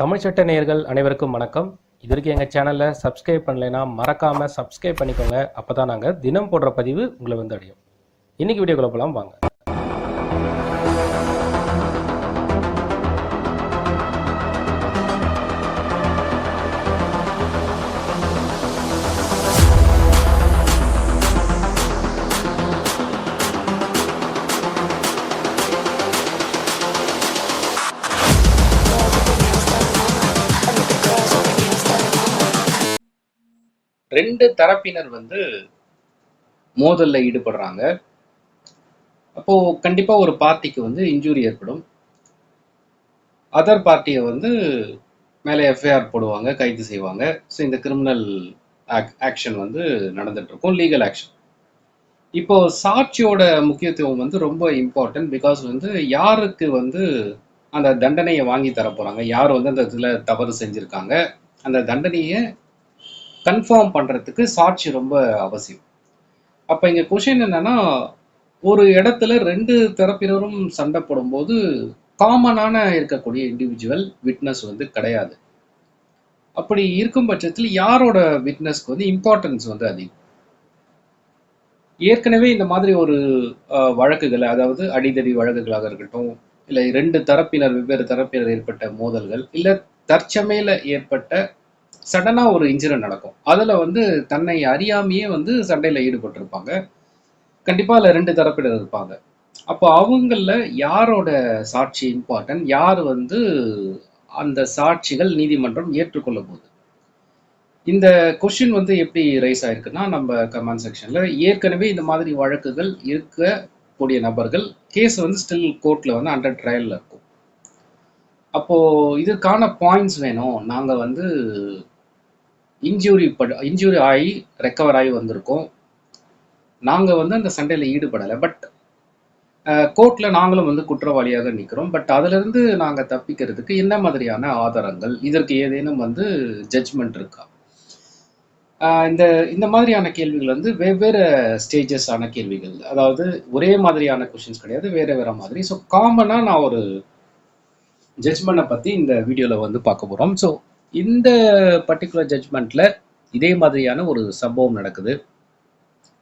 தமிழ் சட்ட நேயர்கள் அனைவருக்கும் வணக்கம். இது வரைக்கும் எங்கள் சேனலை சப்ஸ்கிரைப் பண்ணலைன்னா மறக்காமல் சப்ஸ்கிரைப் பண்ணிக்கோங்க. அப்போ தான் நாங்கள் தினம் போடுற பதிவு உங்களை வந்து அடையும். இன்றைக்கி வீடியோக்குள்ள போகலாம் வாங்க. ரெண்டு தரப்பினர் மோதல்ல ஈடுபடுறாங்க. அப்போ கண்டிப்பா ஒரு பார்ட்டிக்கு இன்ஜூரி ஏற்படும். அதர் பார்ட்டியை மேலே எஃப்ஐஆர் போடுவாங்க, கைது செய்வாங்க. ஸோ இந்த கிரிமினல் ஆக்ஷன் நடந்துட்டு இருக்கும், லீகல் ஆக்ஷன். இப்போ சாட்சியோட முக்கியத்துவம் ரொம்ப இம்பார்ட்டன்ட். பிகாஸ் யாருக்கு அந்த தண்டனையை வாங்கி தர போறாங்க, யார் அந்த இதில் தவறு செஞ்சிருக்காங்க, அந்த தண்டனையை கன்ஃபார்ம் பண்ணுறதுக்கு சாட்சி ரொம்ப அவசியம். அப்போ இங்கே கொஷின் என்னன்னா, ஒரு இடத்துல ரெண்டு தரப்பினரும் சண்டை போடும்போது காமனான இருக்கக்கூடிய இண்டிவிஜுவல் விட்னஸ் கிடையாது. அப்படி இருக்கும் பட்சத்தில் யாரோட விட்னஸ்க்கு இம்பார்ட்டன்ஸ் அதிகம். ஏற்கனவே இந்த மாதிரி ஒரு வழக்குகள், அதாவது அடிதடி வழக்குகளாக இருக்கட்டும், இல்லை ரெண்டு தரப்பினர் வெவ்வேறு தரப்பினர் ஏற்பட்ட மோதல்கள், இல்லை தற்சமையில ஏற்பட்ட சடனா ஒரு இன்சிடென்ட் நடக்கும். அதுல தன்னை அறியாமையே சண்டையில ஈடுபட்டிருப்பாங்க. கண்டிப்பா அதுல ரெண்டு தரப்பினர் இருப்பாங்க. அப்போ அவங்கள யாரோட சாட்சி இம்பார்ட்டன்ட், யார் அந்த சாட்சிகள் நீதிமன்றம் ஏற்றுக்கொள்ள போகுது. இந்த கொஸ்டின் எப்படி ரைஸ் ஆயிருக்குன்னா, நம்ம கமெண்ட் செக்ஷன்ல ஏற்கனவே இந்த மாதிரி வழக்குகள் இருக்கக்கூடிய நபர்கள் கேஸ் ஸ்டில் கோர்ட்ல அண்டர் ட்ரையல்ல இருக்கும். அப்போ இதுக்கான பாயிண்ட்ஸ் வேணும். நாங்க இன்ஜூரி ஆகி ரெக்கவர் ஆகி வந்திருக்கோம். நாங்கள் அந்த சண்டையில் ஈடுபடலை. பட் கோர்ட்டில் நாங்களும் குற்றவாளியாக நிற்கிறோம். பட் அதிலிருந்து நாங்கள் தப்பிக்கிறதுக்கு என்ன மாதிரியான ஆதாரங்கள், இதற்கு ஏதேனும் ஜட்ஜ்மெண்ட் இருக்கா? இந்த மாதிரியான கேள்விகள் வெவ்வேறு ஸ்டேஜஸ் ஆன கேள்விகள். அதாவது ஒரே மாதிரியான கொஷின்ஸ் கிடையாது, வேற வேற மாதிரி. ஸோ காமனாக நான் ஒரு ஜட்ஜ்மெண்ட்டை பற்றி இந்த வீடியோவில் பார்க்க போகிறோம். ஸோ இந்த பர்டிகுலர் ஜட்ஜ்மெண்ட்ல இதே மாதிரியான ஒரு சம்பவம் நடக்குது.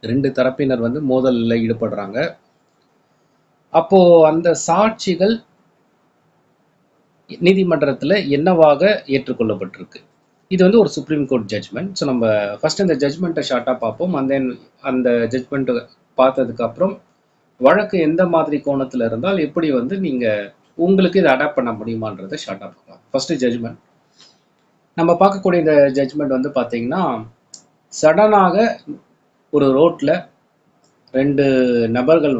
ரெண்டு தரப்பினர் மோதலில் ஈடுபடுறாங்க. அப்போ அந்த சாட்சிகள் நீதிமன்றத்தில் என்னவாக ஏற்றுக்கொள்ளப்பட்டிருக்கு. இது ஒரு சுப்ரீம் கோர்ட் ஜட்ஜ்மெண்ட். ஸோ நம்ம ஃபர்ஸ்ட் அந்த ஜட்ஜ்மெண்ட்டை ஷார்ட்டாக பார்ப்போம். அந்த ஜட்ஜ்மெண்ட்டை பார்த்ததுக்கு அப்புறம் வழக்கு எந்த மாதிரி கோணத்தில் இருந்தால் எப்படி நீங்கள் உங்களுக்கு இதை அடாப்ட் பண்ண முடியுமான்றதை ஷார்ட்டாக பார்க்கலாம். ஃபர்ஸ்ட் ஜட்ஜ்மெண்ட் நம்ம பார்க்கக்கூடிய இந்த ஜட்ஜ்மெண்ட் பார்த்தீங்கன்னா, சடனாக ஒரு ரோட்டில் ரெண்டு நபர்கள்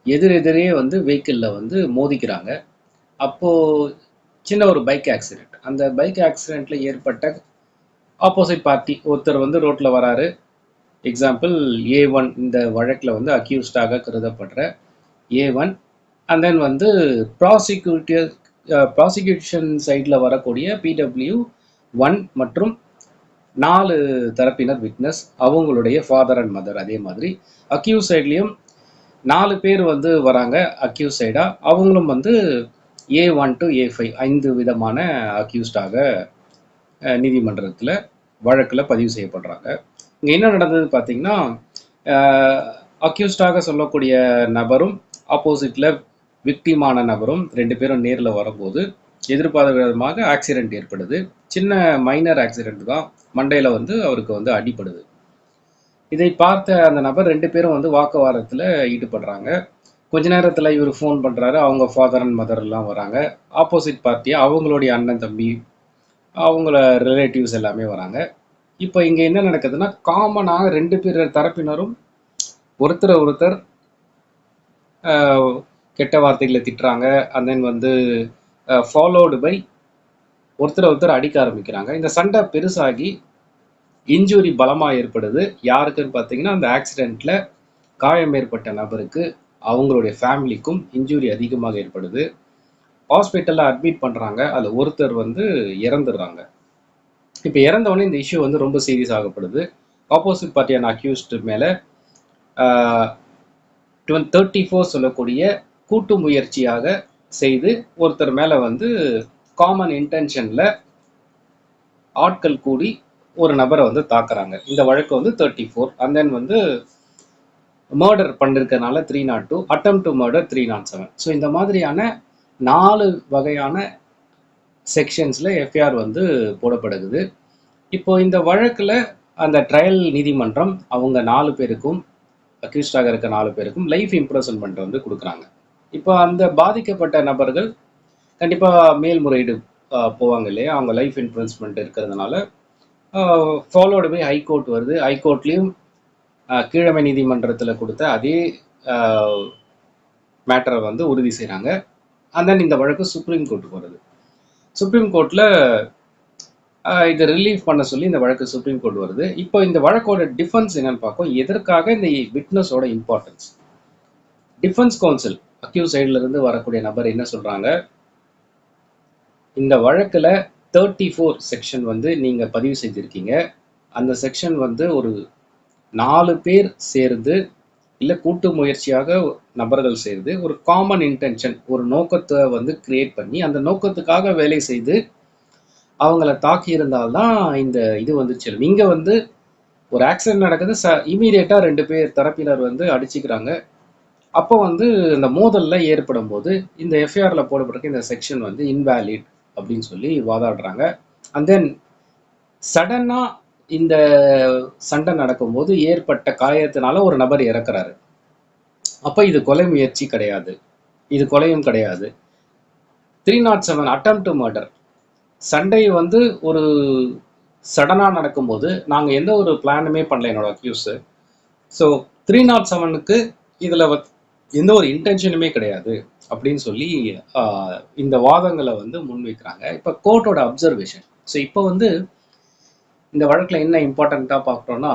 எதிரெதிரே வெஹிக்கிளில் மோதிக்கிறாங்க. அப்போது சின்ன ஒரு பைக் ஆக்சிடெண்ட். அந்த பைக் ஆக்சிடெண்ட்டில் ஏற்பட்ட ஆப்போசிட் பார்ட்டி ஒருத்தர் ரோட்டில் வராரு. எக்ஸாம்பிள் A1, இந்த வழக்கில் அக்யூஸ்டாக கருதப்படுற A1. அண்ட் தென் ப்ராசிக்யூஷன் சைடில் வரக்கூடிய PW1 மற்றும் 4 தரப்பினர் விட்னஸ், அவங்களுடைய ஃபாதர் அண்ட் மதர். அதே மாதிரி அக்யூஸ் சைட்லேயும் 4 பேர் வராங்க அக்யூஸ் சைடாக. அவங்களும் A1 to A5 5 விதமான அக்யூஸ்டாக நீதிமன்றத்தில் வழக்கில் பதிவு செய்யப்படுறாங்க. இங்கே என்ன நடந்தது பார்த்தீங்கன்னா, அக்யூஸ்டாக சொல்லக்கூடிய நபரும் ஆப்போசிட்டில் விக்டிமான நபரும் ரெண்டு பேரும் நேரில் வரும்போது எதிர்பாராத விதமாக ஆக்சிடென்ட் ஏற்படுது. சின்ன மைனர் ஆக்சிடென்ட் தான், மண்டையில் அவருக்கு அடிப்படுது. இதை பார்த்த அந்த நபர் ரெண்டு பேரும் வாக்குவாதத்தில் ஈடுபடுறாங்க. கொஞ்ச நேரத்தில் இவர் ஃபோன் பண்ணுறாரு, அவங்க ஃபாதர் அண்ட் மதர் எல்லாம் வராங்க. ஆப்போசிட் பார்ட்டியை அவங்களுடைய அண்ணன் தம்பி, அவங்கள ரிலேட்டிவ்ஸ் எல்லாமே வராங்க. இப்போ இங்கே என்ன நடக்குதுன்னா, காமனாக ரெண்டு பேர் தரப்பினரும் ஒருத்தர் கெட்ட வார்த்தைகளை திட்டுறாங்க. அண்ட் தென் ஃபாலோடு பை ஒருத்தர் அடிக்க ஆரம்பிக்கிறாங்க. இந்த சண்டை பெருசாகி இன்ஜூரி பலமாக ஏற்படுது. யாருக்குன்னு பார்த்தீங்கன்னா, அந்த ஆக்சிடெண்ட்டில் காயம் ஏற்பட்ட நபருக்கு, அவங்களுடைய ஃபேமிலிக்கும் இன்ஜூரி அதிகமாக ஏற்படுது. ஹாஸ்பிட்டலில் அட்மிட் பண்ணுறாங்க. அதில் ஒருத்தர் இறந்துடுறாங்க. இப்போ இறந்தவொடனே இந்த இஷ்யூ ரொம்ப சீரியஸ் ஆகப்படுது. ஆப்போசிட் பார்ட்டியான அக்யூஸ்டு மேலே 34 சொல்லக்கூடிய கூட்டு முயற்சியாக செய்து ஒருத்தர் மேலே காமன் இன்டென்ஷன்ல ஆட்கள் கூடி ஒரு நபரை வந்து தாக்குறாங்க. இந்த வழக்கு வந்து 34. அண்ட் தென் வந்து மர்டர் பண்ணிருக்கனால 302, அட்டம் டு மர்டர் 307. ஸோ இந்த மாதிரியான 4 வகையான செக்ஷன்ஸ்ல எஃப்ஐஆர் வந்து போடப்படுகிறது. இப்போ இந்த வழக்குல அந்த ட்ரையல் நீதிமன்றம் அவங்க 4 பேருக்கும், அக்யூஸ்டாக இருக்க 4 பேருக்கும் லைஃப் இம்ப்ரிசன்மெண்ட் வந்து கொடுக்குறாங்க. இப்போ அந்த பாதிக்கப்பட்ட நபர்கள் கண்டிப்பா மேல்முறையீடு போவாங்க இல்லையா, அவங்க லைஃப் இம்ப்ரிசன்மெண்ட் இருக்கிறதுனால ஃபாலோடு பை ஹைகோர்ட் வருது. ஹைகோர்ட்லேயும் கீழமை நீதிமன்றத்தில் கொடுத்த அதே மேட்டரை வந்து உறுதி செய்கிறாங்க. அண்ட் தென் இந்த வழக்கு சுப்ரீம் கோர்ட்டுக்கு வருது. சுப்ரீம் கோர்ட்டில் இதை ரிலீஃப் பண்ண சொல்லி இந்த வழக்கு சுப்ரீம் கோர்ட் வருது. இப்போ இந்த வழக்கோட டிஃபென்ஸ் என்னன்னு பார்ப்போம். எதற்காக இந்த விட்னஸோட இம்பார்ட்டன்ஸ். டிஃபென்ஸ் கவுன்சில் அக்யூஸ் சைட்ல இருந்து வரக்கூடிய நபர் என்ன சொல்றாங்க, இந்த வழக்கில் 34 செக்ஷன் வந்து நீங்க பதிவு செஞ்சிருக்கீங்க. அந்த செக்ஷன் வந்து ஒரு 4 பேர் சேர்ந்து இல்லை கூட்டு முயற்சியாக நபர்கள் சேர்ந்து ஒரு காமன் இன்டென்ஷன், ஒரு நோக்கத்தை வந்து கிரியேட் பண்ணி அந்த நோக்கத்துக்காக வேலை செய்து அவங்கள தாக்கி இருந்தால்தான் இந்த இது வந்து செல்லும். இங்க வந்து ஒரு ஆக்சிடென்ட் நடக்குது, இமீடியட்டா 2 பேர் தரப்பினர் வந்து அடிச்சுக்கிறாங்க. அப்போ வந்து இந்த மோதல்ல ஏற்படும் போது இந்த எஃப்ஐஆர்ல போடப்பட்டிருக்க இந்த செக்ஷன் வந்து இன்வேலிட் அப்படின்னு சொல்லி வாதாடுறாங்க. அண்ட் தென் சடனா இந்த சண்டை நடக்கும்போது ஏற்பட்ட காயத்தினால ஒரு நபர் இறக்குறாரு. அப்ப இது கொலை முயற்சி கிடையாது, இது கொலையும் கிடையாது. 307 அட்டம் டு மர்டர். சண்டை வந்து ஒரு சடனா நடக்கும்போது நாங்க எந்த ஒரு பிளானுமே பண்ணல என்னோட அக்யூஸ். ஸோ 307க்கு இதுல எந்த ஒரு இன்டென்ஷனுமே கிடையாது அப்படின்னு சொல்லி இந்த வாதங்களை வந்து முன்வைக்கிறாங்க. இப்போ கோர்ட்டோட அப்சர்வேஷன். ஸோ இப்போ வந்து இந்த வழக்கில் என்ன இம்பார்ட்டண்ட்டாக பார்க்குறோன்னா,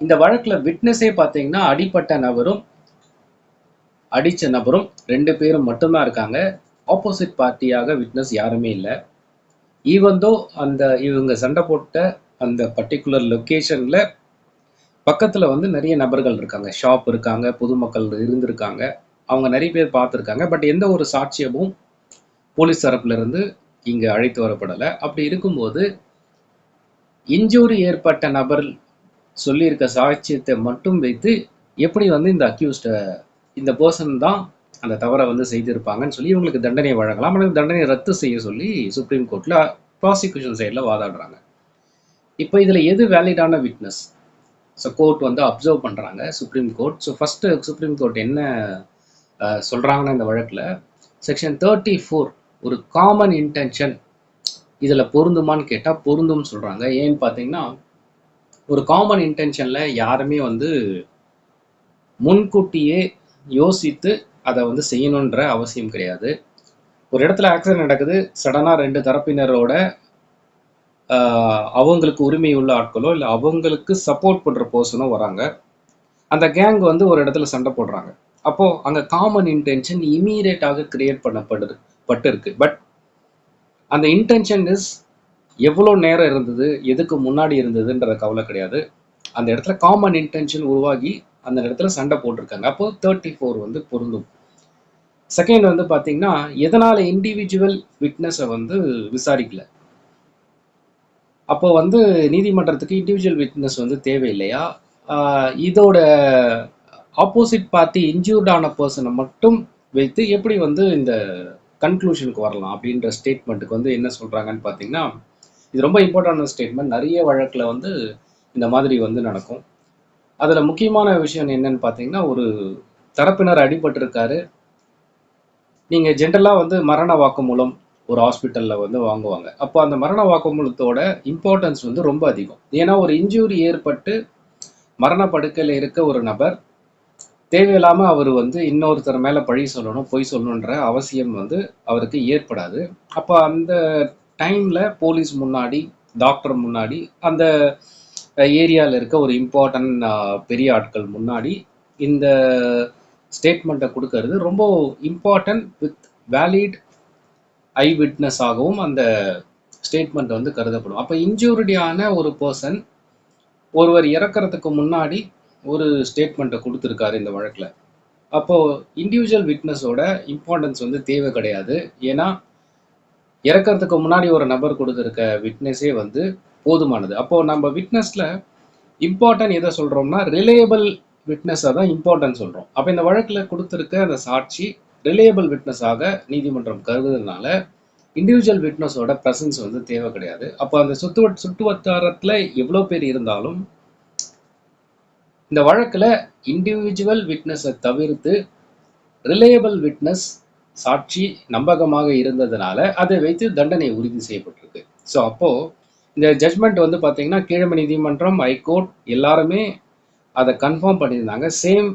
இந்த வழக்கில் விட்னஸே பார்த்தீங்கன்னா அடிப்பட்ட நபரும் அடித்த நபரும் 2 பேரும் மட்டும்தான் இருக்காங்க. ஆப்போசிட் பார்ட்டியாக விட்னஸ் யாருமே இல்லை. ஈவந்தோ அந்த இவங்க சண்டை போட்ட அந்த பர்டிகுலர் லொக்கேஷனில் பக்கத்தில் வந்து நிறைய நபர்கள் இருக்காங்க, ஷாப் இருக்காங்க, பொதுமக்கள் இருந்திருக்காங்க, அவங்க நிறைய பேர் பார்த்துருக்காங்க. பட் எந்த ஒரு சாட்சியமும் போலீஸ் தரப்புலேருந்து இங்கே அழைத்து வரப்படலை. அப்படி இருக்கும்போது இன்ஜூரி ஏற்பட்ட நபர் சொல்லியிருக்க சாட்சியத்தை மட்டும் வைத்து எப்படி வந்து இந்த அக்யூஸ்ட இந்த பர்சன் தான் அந்த தவறை வந்து செய்திருப்பாங்கன்னு சொல்லி இவங்களுக்கு தண்டனை வழங்கலாம், ஆனால் தண்டனை ரத்து செய்ய சொல்லி சுப்ரீம் கோர்ட்டில் ப்ராசிக்யூஷன் சைடில் வாதாடுறாங்க. இப்போ இதில் எது வேலிடான விட்னஸ்? ஸோ கோர்ட் வந்து அப்சர்வ் பண்ணுறாங்க supreme court. So first supreme court என்ன சொல்கிறாங்கன்னா இந்த வழக்கில் செக்ஷன் 34 ஒரு காமன் இன்டென்ஷன் இதில் பொருந்துமான்னு கேட்டால் பொருந்தும்னு சொல்கிறாங்க. ஏன்னு பார்த்தீங்கன்னா ஒரு காமன் இன்டென்ஷனில் யாருமே வந்து முன்கூட்டியே யோசித்து அதை வந்து செய்யணுன்ற அவசியம் கிடையாது. ஒரு இடத்துல ஆக்சிடென்ட் நடக்குது, சடனாக 2 தரப்பினரோட அவங்களுக்கு உரிமை உள்ள ஆட்களோ இல்லை அவங்களுக்கு சப்போர்ட் பண்ணுற பர்சனோ வராங்க. அந்த கேங் வந்து ஒரு இடத்துல சண்டை போடுறாங்க. அப்போது அங்கே காமன் இன்டென்ஷன் இமீடியட்டாக கிரியேட் பட்டிருக்கு. பட் அந்த இன்டென்ஷன் இஸ் எவ்வளோ நேரம் இருந்தது, எதுக்கு முன்னாடி இருந்ததுன்ற கவலை கிடையாது. அந்த இடத்துல காமன் இன்டென்ஷன் உருவாகி அந்த இடத்துல சண்டை போட்டிருக்காங்க. அப்போது 34 வந்து பொருந்தும். செகண்ட் வந்து பார்த்தீங்கன்னா எதனால் இண்டிவிஜுவல் விட்னஸை வந்து விசாரிக்கல, அப்போ வந்து நீதிமன்றத்துக்கு இண்டிவிஜுவல் விட்னஸ் வந்து தேவையில்லையா, இதோட ஆப்போசிட் பார்ட்டி இன்ஜூர்டான பர்சனை மட்டும் வைத்து எப்படி வந்து இந்த கன்க்ளூஷனுக்கு வரலாம் அப்படின்ற ஸ்டேட்மெண்ட்டுக்கு வந்து என்ன சொல்கிறாங்கன்னு பார்த்தீங்கன்னா, இது ரொம்ப இம்பார்ட்டண்டான ஸ்டேட்மெண்ட். நிறைய வழக்கில் வந்து இந்த மாதிரி வந்து நடக்கும். அதில் முக்கியமான விஷயம் என்னன்னு பார்த்தீங்கன்னா, ஒரு தரப்பினர் அடிபட்டிருக்காரு, நீங்கள் ஜென்ரலாக வந்து மரண வாக்குமூலம் ஒரு ஹாஸ்பிட்டலில் வந்து வாங்குவாங்க. அப்போ அந்த மரண வாக்குமூலத்தோட இம்பார்ட்டன்ஸ் வந்து ரொம்ப அதிகம். ஏன்னா ஒரு இன்ஜூரி ஏற்பட்டு மரண படுக்கையில் இருக்க ஒரு நபர் தேவையில்லாமல் அவர் வந்து இன்னொருத்தர் மேலே பழி சொல்லணும், பொய் சொல்லணுன்ற அவசியம் வந்து அவருக்கு ஏற்படாது. அப்போ அந்த டைமில் போலீஸ் முன்னாடி, டாக்டர் முன்னாடி, அந்த ஏரியாவில் இருக்க ஒரு இம்பார்ட்டன்ட் பெரிய ஆட்கள் முன்னாடி இந்த ஸ்டேட்மெண்ட்டை கொடுக்கறது ரொம்ப important. With valid I witness ஆகவும் அந்த ஸ்டேட்மெண்ட் வந்து கருதப்படும். அப்போ இன்ஜூரியான ஒரு பர்சன் ஒருவர் இறக்கிறதுக்கு முன்னாடி ஒரு ஸ்டேட்மெண்ட்டை கொடுத்துருக்காரு இந்த வழக்கில். அப்போ இண்டிவிஜுவல் விட்னஸோட இம்பார்ட்டன்ஸ் வந்து தேவை கிடையாது. ஏன்னா இறக்கறதுக்கு முன்னாடி ஒரு நபர் கொடுத்துருக்க விட்னஸே வந்து போதுமானது. அப்போ நம்ம விட்னஸ்ல இம்பார்ட்டன்ட் எதை சொல்றோம்னா ரிலையபிள் விட்னஸை தான் இம்பார்ட்டன்ட் சொல்றோம். அப்போ இந்த வழக்கில் கொடுத்துருக்க அந்த சாட்சி ரிலையபிள் விட்னஸாக நீதிமன்றம் கருதுறதுனால இண்டிவிஜுவல் விட்னஸோட ப்ரெசன்ஸ் வந்து தேவை கிடையாது. அப்போ அந்த சுற்று வட்டாரத்தில் எவ்வளோ பேர் இருந்தாலும் இந்த வழக்கில் இண்டிவிஜுவல் விட்னஸை தவிர்த்து ரிலையபிள் விட்னஸ் சாட்சி நம்பகமாக இருந்ததுனால அதை வைத்து தண்டனை உறுதி செய்யப்பட்டிருக்கு. ஸோ அப்போது இந்த ஜட்மெண்ட் வந்து பார்த்தீங்கன்னா கீழமை நீதிமன்றம், ஹைகோர்ட் எல்லாருமே அதை கன்ஃபார்ம் பண்ணியிருந்தாங்க. சேம்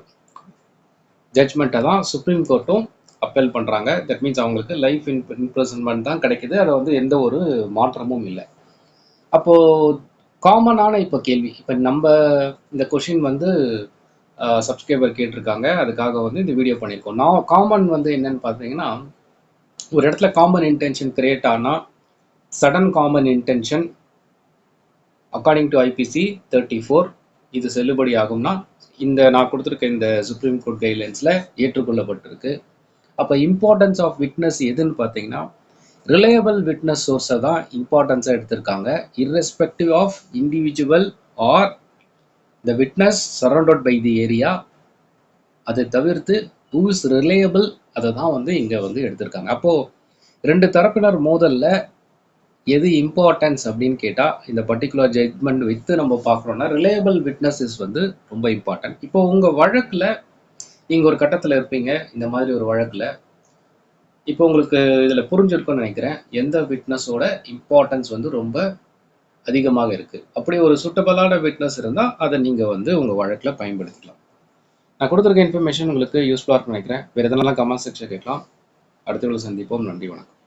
ஜட்மெண்ட்டை தான் சுப்ரீம் கோர்ட்டும் அப்பீல் பண்ணுறாங்க. தட் மீன்ஸ் அவங்களுக்கு லைஃப் இம்ப்ரிசன்மெண்ட் தான் கிடைக்குது. அதை வந்து எந்த ஒரு மாற்றமும் இல்லை. அப்போது காமனான இப்போ கேள்வி, இப்போ நம்ம இந்த கொஷின் வந்து சப்ஸ்கிரைபர் கேட்டிருக்காங்க, அதுக்காக வந்து இந்த வீடியோ பண்ணியிருக்கோம். நான் காமன் வந்து என்னன்னு பார்த்தீங்கன்னா, ஒரு இடத்துல காமன் இன்டென்ஷன் கிரியேட் ஆனால் sudden common intention according to IPC 34 இது செல்லுபடி ஆகும்னா இந்த நான் கொடுத்துருக்க இந்த சுப்ரீம் கோர்ட் கைட்லைன்ஸில் ஏற்றுக்கொள்ளப்பட்டிருக்கு. அப்போ இம்பார்ட்டன்ஸ் ஆஃப் விட்னஸ் எதுன்னு பார்த்தீங்கன்னா ரிலையபிள் விட்னஸ் சோர்ஸை தான் இம்பார்ட்டன்ஸாக எடுத்திருக்காங்க. Irrespective of individual or the witness surrounded by the area, அதை தவிர்த்து ஹூ இஸ் ரிலையபிள் அதை தான் வந்து இங்கே வந்து எடுத்திருக்காங்க. அப்போது ரெண்டு தரப்பினர் மோதலில் எது இம்பார்ட்டன்ஸ் அப்படின்னு கேட்டால் இந்த பர்டிகுலர் ஜட்மெண்ட் வித்து நம்ம பார்க்குறோன்னா ரிலையபிள் விட்னஸஸ் வந்து ரொம்ப இம்பார்ட்டன்ட். இப்போ உங்கள் வழக்கில் நீங்கள் ஒரு கட்டத்தில் இருப்பீங்க, இந்த மாதிரி ஒரு வழக்கில் இப்போ உங்களுக்கு இதில் புரிஞ்சிருக்குன்னு நினைக்கிறேன் எந்த விட்னஸோட இம்பார்ட்டன்ஸ் வந்து ரொம்ப அதிகமாக இருக்குது. அப்படி ஒரு சூட்டபிளான விட்னஸ் இருந்தால் அதை நீங்கள் வந்து உங்கள் வழக்கில் பயன்படுத்திக்கலாம். நான் கொடுத்துருக்க இன்ஃபர்மேஷன் உங்களுக்கு யூஸ்ஃபுல்லாக இருக்குன்னு நினைக்கிறேன். வேறு எதனாலும் கமெண்ட் செக்ஷன் கேட்கலாம். அடுத்த சந்திப்போம். நன்றி, வணக்கம்.